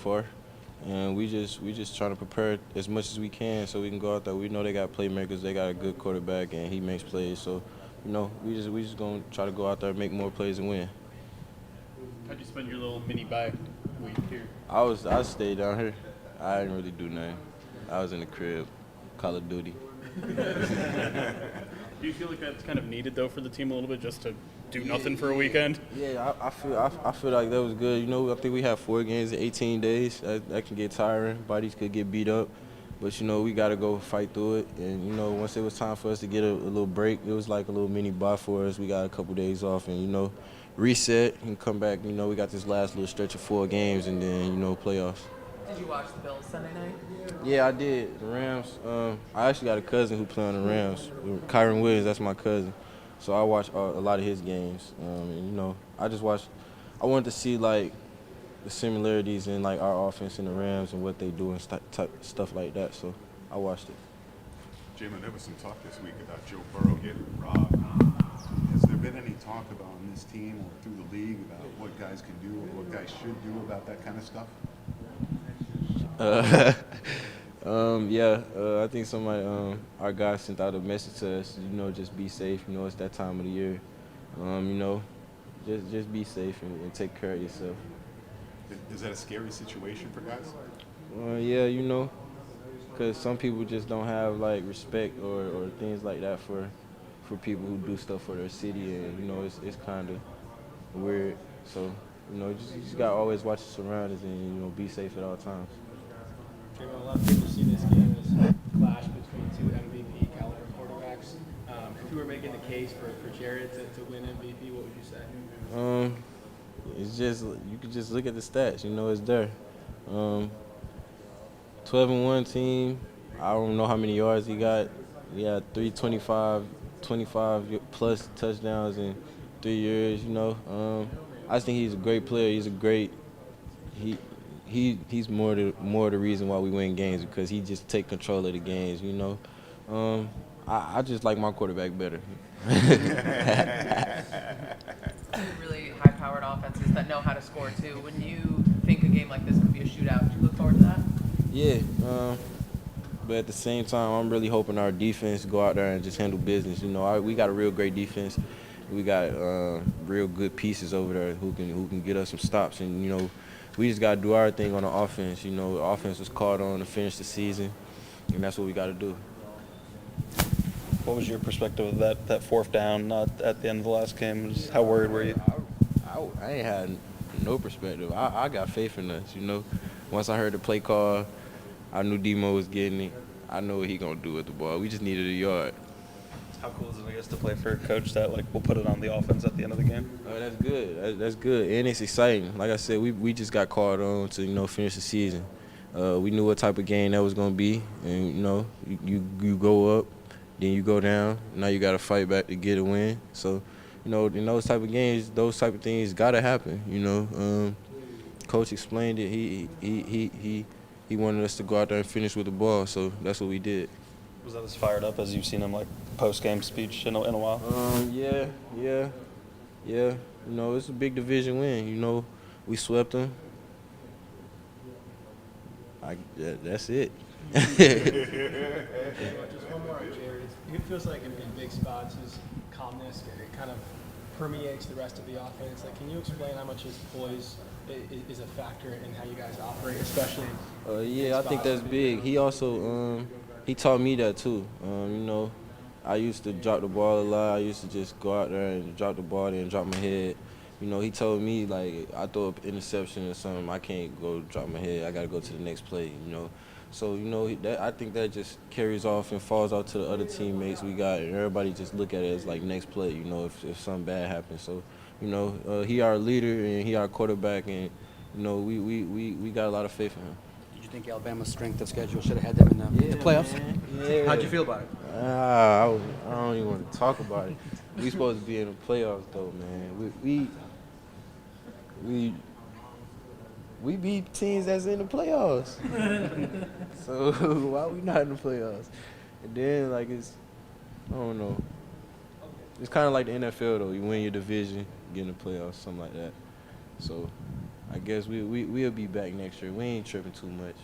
far, and we just trying to prepare as much as we can so we can go out there. We know they got playmakers, they got a good quarterback, and he makes plays. So, we just gonna try to go out there, make more plays, and win. How'd you spend your little mini bye week here? I stayed down here. I didn't really do nothing. I was in the crib, Call of Duty. Do you feel like that's kind of needed though for the team a little bit, just to do nothing for a weekend? Yeah, I feel like that was good. I think we have 4 games in 18 days. That can get tiring. Bodies could get beat up. But, we got to go fight through it. And, once it was time for us to get a little break, it was like a little mini bye for us. We got a couple days off and, reset and come back. We got this last little stretch of 4 games and then, playoffs. Did you watch the Bills Sunday night? Yeah, I did. The Rams. I actually got a cousin who play on the Rams. Kyren Williams, that's my cousin. So I watch a lot of his games. And, I just watched. I wanted to see, like, the similarities in, like, our offense and the Rams and what they do and stuff like that. So I watched it. Jalen, there was some talk this week about Joe Burrow getting robbed. Has there been any talk about on this team or through the league about what guys can do or what guys should do about that kind of stuff? I think somebody, our guy sent out a message to us, just be safe. It's that time of the year. Just be safe and take care of yourself. Is that a scary situation for guys? Yeah, because some people just don't have, like, respect or things like that for people who do stuff for their city, and, it's kind of weird. So, you just got to always watch your surroundings and, be safe at all times. A lot of people see this game as a clash between 2 MVP caliber quarterbacks. If you were making the case for Jared to win MVP, what would you say? It's just, you can just look at the stats. It's there. 12-1 team. I don't know how many yards he got. He had 25 plus touchdowns in 3 years. I just think he's a great player. He's a great. He's more the reason why we win games because he just take control of the games. I just like my quarterback better. Really high-powered offenses that know how to score too. When you think a game like this could be a shootout, do you look forward to that? Yeah, but at the same time, I'm really hoping our defense go out there and just handle business. We got a real great defense. We got real good pieces over there who can get us some stops, and we just got to do our thing on the offense. The offense was called on to finish the season, and that's what we got to do. What was your perspective of that 4th down at the end of the last game? How worried were you? I ain't had no perspective. I got faith in us. Once I heard the play call, I knew Demo was getting it. I know what he gonna do with the ball. We just needed a yard. How cool is it, I guess, to play for a coach that will put it on the offense at the end of the game? Oh, that's good. That's good, and it's exciting. Like I said, we just got called on to finish the season. We knew what type of game that was gonna be, and you go up, then you go down. Now you got to fight back to get a win. So, in those type of games, those type of things gotta happen. Coach explained it. He wanted us to go out there and finish with the ball, so that's what we did. Was that as fired up as you've seen him post-game speech in a while? Yeah. It's a big division win. We swept them. That's it. Just one more on Jared. It feels like in big spots, his calmness it kind of permeates the rest of the offense. Can you explain how much his poise is a factor in how you guys operate, especially? Yeah, I think that's big. He also he taught me that too. I used to drop the ball a lot. I used to just go out there and drop the ball and drop my head. He told me, like, I throw an interception or something, I can't go drop my head. I got to go to the next play, So, I think that just carries off and falls out to the other teammates we got, and everybody just look at it as, like, next play, if something bad happens. So, he our leader and he our quarterback, and, we got a lot of faith in him. Did you think Alabama's strength of schedule should have had them in the playoffs? Man. Yeah. How'd you feel about it? I don't even want to talk about it. We supposed to be in the playoffs, though, man. We beat teams that's in the playoffs. So why we not in the playoffs? And then, I don't know. It's kind of like the NFL, though. You win your division, get in the playoffs, something like that. So I I guess we'll be back next year. We ain't tripping too much.